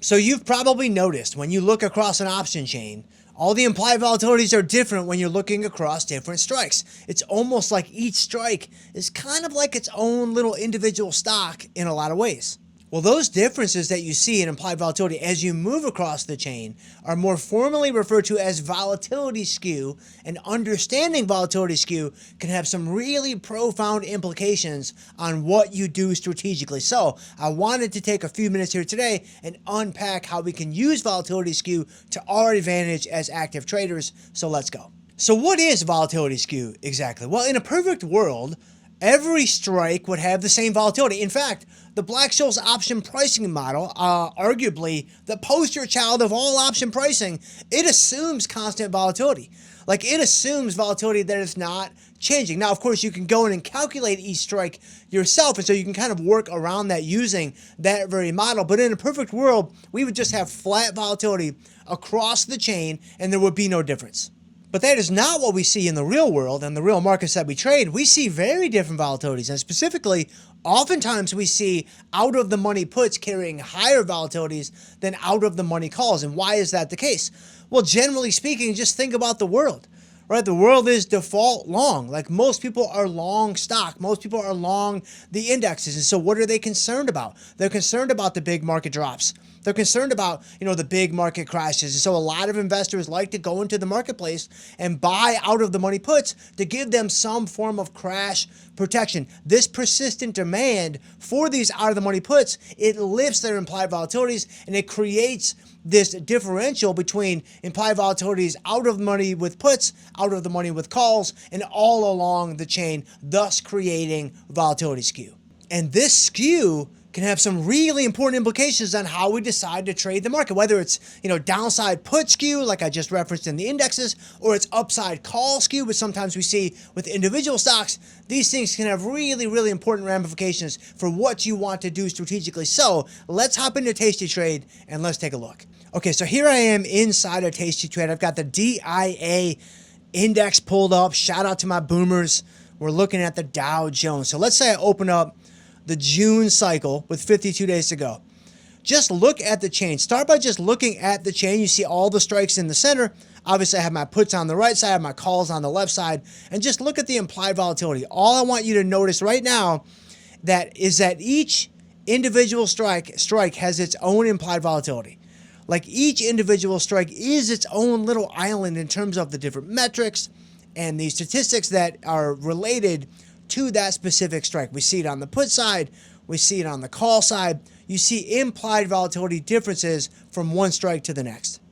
So you've probably noticed when you look across an option chain, all the implied volatilities are different when you're looking across different strikes. It's almost like each strike is kind of like its own little individual stock in a lot of ways. Well, those differences that you see in implied volatility as you move across the chain are more formally referred to as volatility skew, and understanding volatility skew can have some really profound implications on what you do strategically. So I wanted to take a few minutes here today and unpack how we can use volatility skew to our advantage as active traders. So let's go. So what is volatility skew exactly? Well, in a perfect world, every strike would have the same volatility. In fact, the Black-Scholes option pricing model, arguably the poster child of all option pricing, it assumes constant volatility. Like, it assumes volatility that is not changing. Now, of course, you can go in and calculate each strike yourself, and so you can kind of work around that using that very model. But in a perfect world, we would just have flat volatility across the chain, and there would be no difference. But that is not what we see in the real world and the real markets that we trade. We see very different volatilities, and specifically, oftentimes we see out-of-the-money puts carrying higher volatilities than out-of-the-money calls. And why is that the case? Well, generally speaking, just think about the world, right? The world is default long. Like, most people are long stock. Most people are long the indexes. And so what are they concerned about? They're concerned about the big market drops. They're concerned about, the big market crashes. And so a lot of investors like to go into the marketplace and buy out of the money puts to give them some form of crash protection. This persistent demand for these out of the money puts, it lifts their implied volatilities, and it creates this differential between implied volatilities out of the money with puts, out of the money with calls, and all along the chain, thus creating volatility skew. And this skew can have some really important implications on how we decide to trade the market, whether it's, downside put skew, like I just referenced in the indexes, or it's upside call skew, which sometimes we see with individual stocks. These things can have really, really important ramifications for what you want to do strategically. So let's hop into Tasty Trade and let's take a look. Okay, so here I am inside of Tasty Trade. I've got the DIA index pulled up. Shout out to my boomers. We're looking at the Dow Jones. So let's say I open up the June cycle with 52 days to go. Just look at the chain. Start by just looking at the chain. You see all the strikes in the center. Obviously, I have my puts on the right side, I have my calls on the left side, and just look at the implied volatility. All I want you to notice right now is that each individual strike has its own implied volatility. Like, each individual strike is its own little island in terms of the different metrics and the statistics that are related to that specific strike. We see it on the put side, we see it on the call side. You see implied volatility differences from one strike to the next.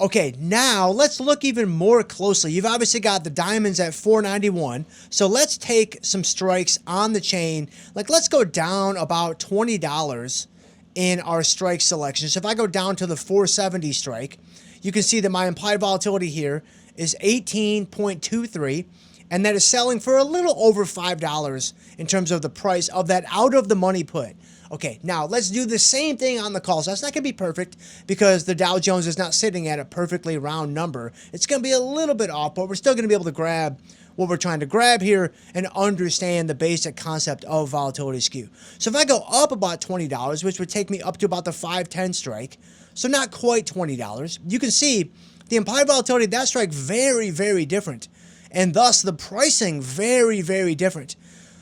Okay, now let's look even more closely. You've obviously got the diamonds at 491. So let's take some strikes on the chain. Like, let's go down about $20 in our strike selection. So if I go down to the 470 strike, you can see that my implied volatility here is 18.23. And that is selling for a little over $5 in terms of the price of that out of the money put. Okay, now let's do the same thing on the call. So that's not going to be perfect because the Dow Jones is not sitting at a perfectly round number. It's going to be a little bit off, but we're still going to be able to grab what we're trying to grab here and understand the basic concept of volatility skew. So if I go up about $20, which would take me up to about the 510 strike, so not quite $20, you can see the implied volatility of that strike very, very different. And thus the pricing very, very different.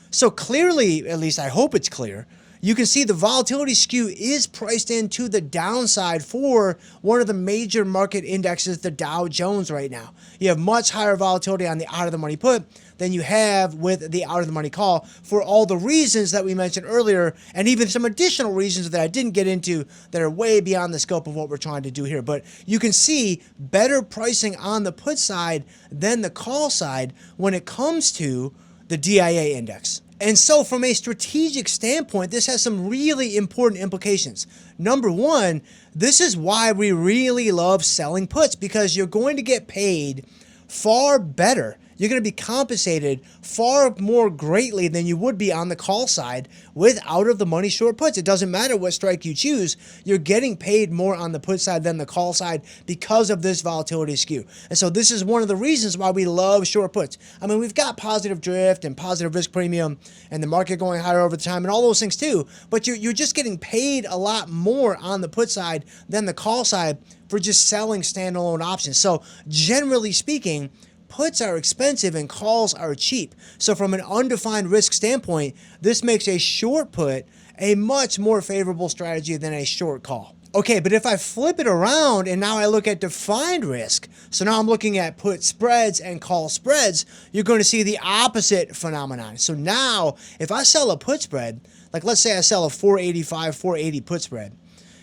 So clearly, at least I hope it's clear, you can see the volatility skew is priced into the downside for one of the major market indexes, the Dow Jones right now. You have much higher volatility on the out of the money put than you have with the out of the money call for all the reasons that we mentioned earlier, and even some additional reasons that I didn't get into that are way beyond the scope of what we're trying to do here. But you can see better pricing on the put side than the call side when it comes to the DIA index. And so from a strategic standpoint, this has some really important implications. Number one, this is why we really love selling puts, because you're going to get paid far better you're going to be compensated far more greatly than you would be on the call side with out of the money short puts. It doesn't matter what strike you choose, you're getting paid more on the put side than the call side because of this volatility skew. And so this is one of the reasons why we love short puts. I mean, we've got positive drift and positive risk premium and the market going higher over time and all those things too, but you're just getting paid a lot more on the put side than the call side for just selling standalone options. So generally speaking, puts are expensive and calls are cheap. So from an undefined risk standpoint, this makes a short put a much more favorable strategy than a short call. Okay, but if I flip it around and now I look at defined risk, so now I'm looking at put spreads and call spreads, you're going to see the opposite phenomenon. So now if I sell a put spread, like let's say I sell a 485, 480 put spread,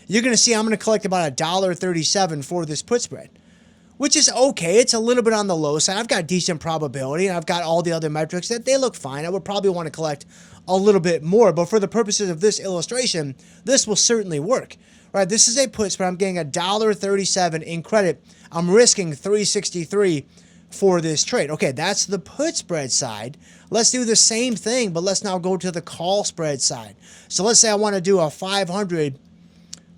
you're going to see I'm going to collect about $1.37 for this put spread, which is okay. It's a little bit on the low side. I've got decent probability and I've got all the other metrics that they look fine. I would probably want to collect a little bit more, but for the purposes of this illustration, this will certainly work. Right, this is a put spread. I'm getting $1.37 in credit. I'm risking $3.63 for this trade. Okay, that's the put spread side. Let's do the same thing, but let's now go to the call spread side. So let's say I want to do a 500,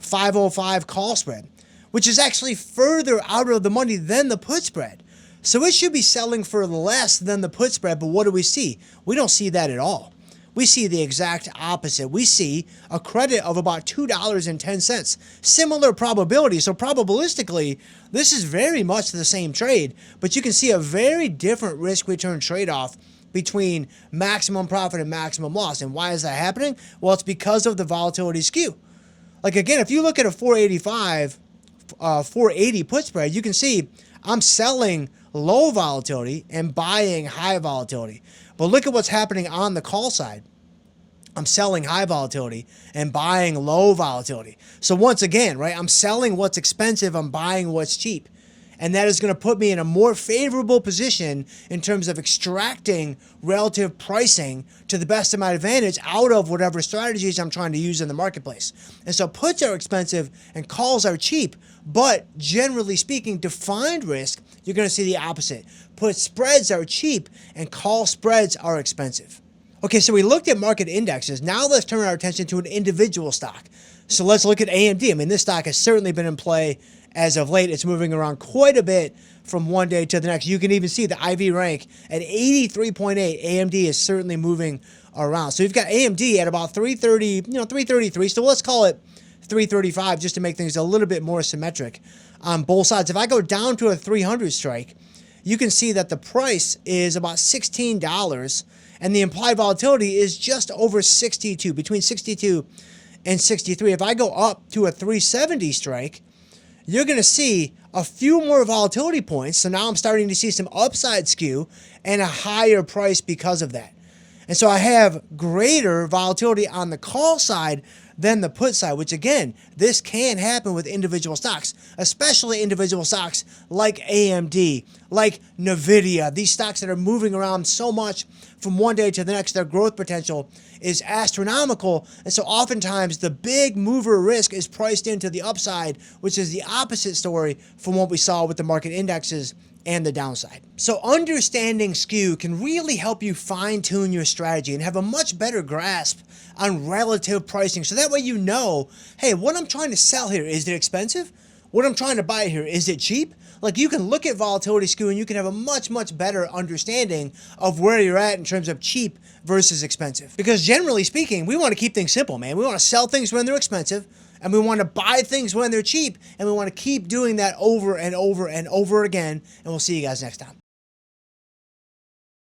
505 call spread, which is actually further out of the money than the put spread. So it should be selling for less than the put spread, but what do we see? We don't see that at all. We see the exact opposite. We see a credit of about $2.10. Similar probability. So probabilistically, this is very much the same trade, but you can see a very different risk-return trade-off between maximum profit and maximum loss. And why is that happening? Well, it's because of the volatility skew. Like again, if you look at a 485, 480 put spread, you can see I'm selling low volatility and buying high volatility. But look at what's happening on the call side. I'm selling high volatility and buying low volatility. So once again, right, I'm selling what's expensive, I'm buying what's cheap. And that is going to put me in a more favorable position in terms of extracting relative pricing to the best of my advantage out of whatever strategies I'm trying to use in the marketplace. And so puts are expensive and calls are cheap, but generally speaking, defined risk, you're going to see the opposite. Put spreads are cheap and call spreads are expensive. Okay, so we looked at market indexes. Now let's turn our attention to an individual stock. So let's look at AMD. I mean, this stock has certainly been in play as of late. It's moving around quite a bit from one day to the next. You can even see the IV rank at 83.8. AMD is certainly moving around. So you've got AMD at about 330, 333. So let's call it 335 just to make things a little bit more symmetric on both sides. If I go down to a 300 strike, you can see that the price is about $16 and the implied volatility is just over 62, between 62 and 63. If I go up to a 370 strike, you're going to see a few more volatility points. So now I'm starting to see some upside skew and a higher price because of that. And so I have greater volatility on the call side than the put side, which again, this can happen with individual stocks, especially individual stocks like AMD, like NVIDIA, these stocks that are moving around so much from one day to the next. Their growth potential is astronomical. And so oftentimes the big mover risk is priced into the upside, which is the opposite story from what we saw with the market indexes and the downside. So understanding skew can really help you fine-tune your strategy and have a much better grasp on relative pricing. So that way you know, hey, what I'm trying to sell here, is it expensive? What I'm trying to buy here, is it cheap? Like you can look at volatility skew and you can have a much, much better understanding of where you're at in terms of cheap versus expensive. Because generally speaking, we want to keep things simple, man. We want to sell things when they're expensive, and we want to buy things when they're cheap, and we want to keep doing that over and over and over again. And we'll see you guys next time.